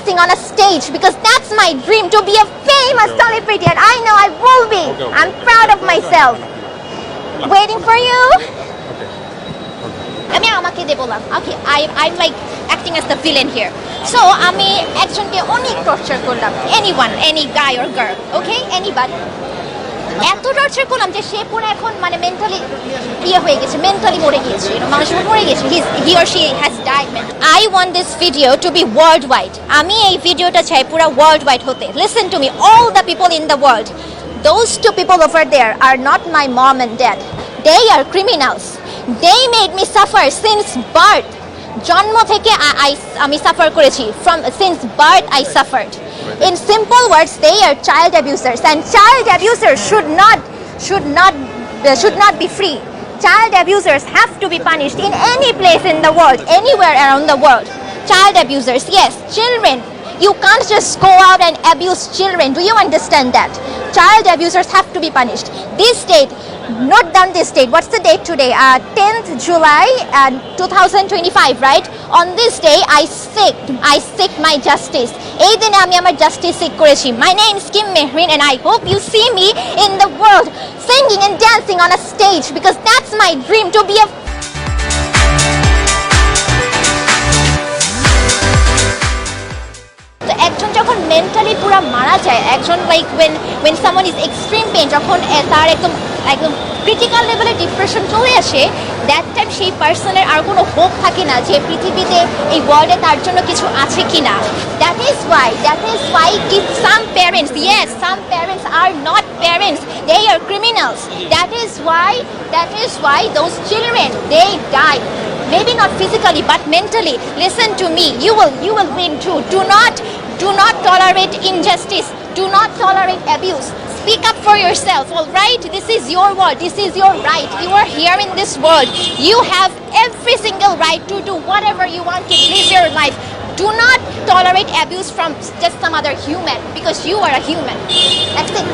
dancing on a stage because that's my dream to be a famous celebrity, and I know I will be. I'm proud of myself. Waiting for you. আমি আমাকে দে বললাম ওকে I'm like acting as the villain here. So আমি একজনকে অনেক torture করলাম, anyone, any guy or girl, okay, anybody. এত torture করলাম যে সে পুরো এখন মানে মেন্টালি হয়ে গেছে, মেন্টালি মরে গিয়েছে, মানুষ মরে গেছে, he or she has died. I want this video to be worldwide. আমি এই ভিডিওটা চাই পুরো worldwide হতে. Listen to me, all the people in the world. Those two people over there are not my mom and dad. They are criminals. They made me suffer since birth. জন্ম থেকে আমি suffer করেছি, from since birth I suffered. In simple words, they are child abusers, and child abusers should not be free. Child abusers have to be punished in any place in the world, anywhere around the world. Child abusers, yes, children. You can't just go out and abuse children. Do you understand that? Child abusers have to be punished. This date, note down this date. What's the date today? 10th July 2025, right? On this day, I seek my justice. এই দিনে আমি আমার justice seek করেছি. My name is Kim Mehrin, and I hope you see me in the world singing and dancing on a stage because that's my dream to be a একজন যখন mentally পুরো মারা যায়, একজন like when someone is extreme pain, যখন তার একদম critical লেভেলে ডিপ্রেশন চলে আসে, দ্যাট টাইম সেই পার্সনের আর কোনো হোপ থাকে না যে পৃথিবীতে এই ওয়ার্ল্ডে তার জন্য কিছু আছে কিনা। That is Y some parents, yes, some parents are not parents, they are criminals. That is why those children, they die. Maybe not physically but mentally. Listen to me, you will win too. Do not tolerate injustice, do not tolerate abuse. Speak up for yourself, all right? This is your world, this is your right. You are here in this world, you have every single right to do whatever you want to live your life. Do not tolerate abuse from just some other human because you are a human. That's it.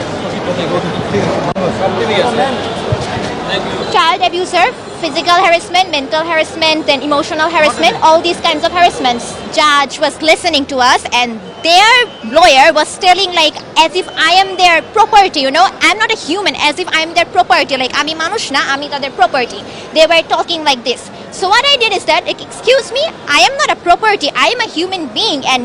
Child abuser, physical harassment, mental harassment, and emotional harassment, all these kinds of harassments. Judge was listening to us and their lawyer was telling like as if I am their property, you know, I'm not a human, as if I'm their property, like ami manush na, ami tader property. They were talking like this. So what I did is that, like, excuse me, I am not a property, I am a human being, and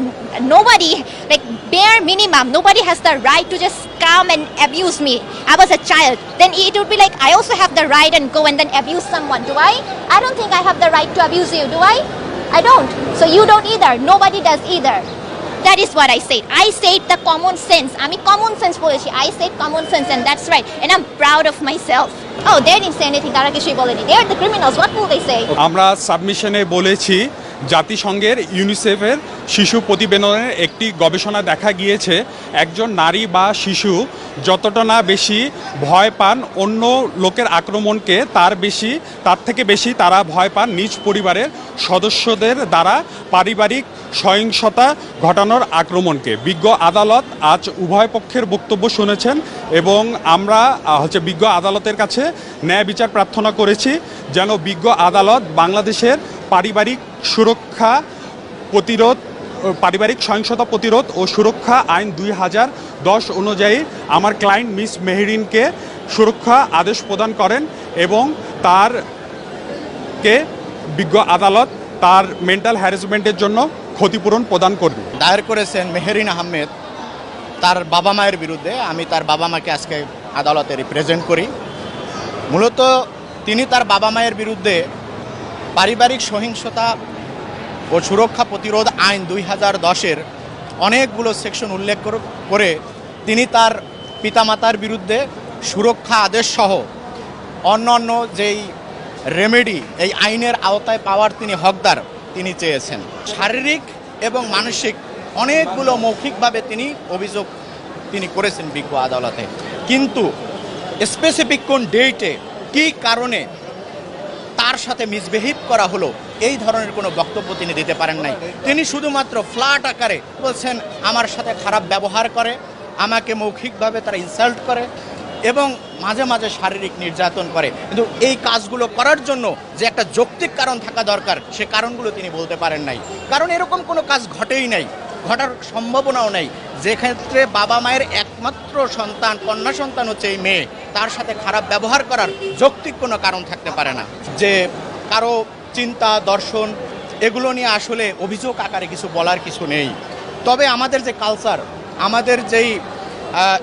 nobody, like bare minimum, nobody has the right to just come and abuse me. I was a child. Then it would be like I also have the right and go and then abuse someone. Do I? I don't think I have the right to abuse you, do I? I don't. So you don't either. Nobody does either. That is what I said. I said the common sense. আমি common sense বলেছি. I said common sense, and that's right. And I'm proud of myself. Oh, they didn't say anything. তারা কিছুই বলেনি. They are the criminals. What will they say? আমরা সাবমিশনে বলেছি জাতিসংঘের ইউনিসেফের শিশু প্রতিবেদনের একটি গবেষণা দেখা গিয়েছে একজন নারী বা শিশু যতটা না বেশি ভয় পান অন্য লোকের আক্রমণকে, তার থেকে বেশি তারা ভয় পান নিজ পরিবারের সদস্যদের দ্বারা পারিবারিক সহিংসতা ঘটানোর আক্রমণকে। বিজ্ঞ আদালত আজ উভয় পক্ষের বক্তব্য শুনেছেন এবং আমরা বিজ্ঞ আদালতের কাছে ন্যায় বিচার প্রার্থনা করেছি যেন বিজ্ঞ আদালত বাংলাদেশের পারিবারিক সহিংসতা প্রতিরোধ ও সুরক্ষা আইন 2010 অনুযায়ী আমার ক্লায়েন্ট মিস মেহরিনকে সুরক্ষা আদেশ প্রদান করেন এবং বিজ্ঞ আদালত তার মেন্টাল হ্যারাসমেন্টের জন্য ক্ষতিপূরণ প্রদান করবে। দায়ের করেছেন মেহরিন আহমেদ তার বাবা মায়ের বিরুদ্ধে। আমি তার বাবা মাকে আজকে আদালতে রিপ্রেজেন্ট করি। মূলত তিনি তার বাবা মায়ের বিরুদ্ধে পারিবারিক সহিংসতা ও সুরক্ষা প্রতিরোধ আইন 2010-এর অনেকগুলো সেকশন উল্লেখ করে তিনি তার পিতামাতার বিরুদ্ধে সুরক্ষা আদেশ সহ অন্যান্য যেই রেমেডি এই আইনের আওতায় পাওয়ার তিনি হকদার তিনি চেয়েছেন। শারীরিক এবং মানসিক অনেকগুলো মৌখিকভাবে তিনি অভিযোগ করেছেন বিজ্ঞ আদালতে, কিন্তু স্পেসিফিক কোন ডেটে কী কারণে তার সাথে মিসবিহেভ করা হলো এই ধরনের কোনো বক্তব্য তিনি দিতে পারেন নাই। তিনি শুধুমাত্র ফ্ল্যাট আকারে বলছেন আমার সাথে খারাপ ব্যবহার করে, আমাকে মৌখিকভাবে তারা ইনসাল্ট করে এবং মাঝে মাঝে শারীরিক নির্যাতন করে, কিন্তু এই কাজগুলো করার জন্য যে একটা যৌক্তিক কারণ থাকা দরকার সে কারণগুলো তিনি বলতে পারেন নাই। কারণ এরকম কোনো কাজ ঘটেই নাই। ঘটার সম্ভাবনাও নেই। যে ক্ষেত্রে বাবা মায়ের একমাত্র সন্তান, কন্যা সন্তান হচ্ছে এই মেয়ে, তার সাথে খারাপ ব্যবহার করার যৌক্তিক কোনো কারণ থাকতে পারে না। যে কারো চিন্তা দর্শন এগুলো নিয়ে আসলে অভিযোগ আকারে কিছু বলার কিছু নেই। তবে আমাদের যে কালচার, আমাদের যেই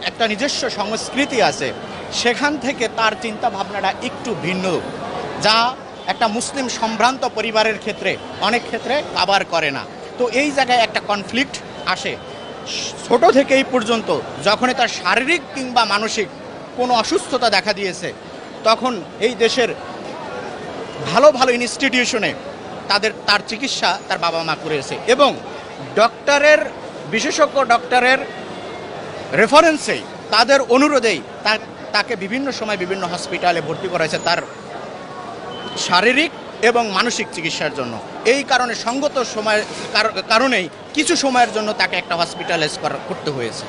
একটা নিজস্ব সংস্কৃতি আছে, সেখান থেকে তার চিন্তা ভাবনাটা একটু ভিন্ন, যা একটা মুসলিম সম্ভ্রান্ত পরিবারের ক্ষেত্রে অনেক ক্ষেত্রে কাভার করে না। তো এই জায়গায় একটা কনফ্লিক্ট আসে। ছোট থেকে এই পর্যন্ত যখনই তার শারীরিক কিংবা মানসিক কোনো অসুস্থতা দেখা দিয়েছে, তখন এই দেশের ভালো ভালো ইনস্টিটিউশনে তার চিকিৎসা তার বাবা মা করেছে, এবং ডক্টরের, বিশেষজ্ঞ ডক্টরের রেফারেন্সেই, তাদের অনুরোধেই তাকে বিভিন্ন সময় বিভিন্ন হসপিটালে ভর্তি করা হয়েছে তার শারীরিক এবং মানসিক চিকিৎসার জন্য। এই কারণে সঙ্গত সময়ের কারণেই কিছু সময়ের জন্য তাকে একটা হসপিটালাইজ করতে হয়েছে।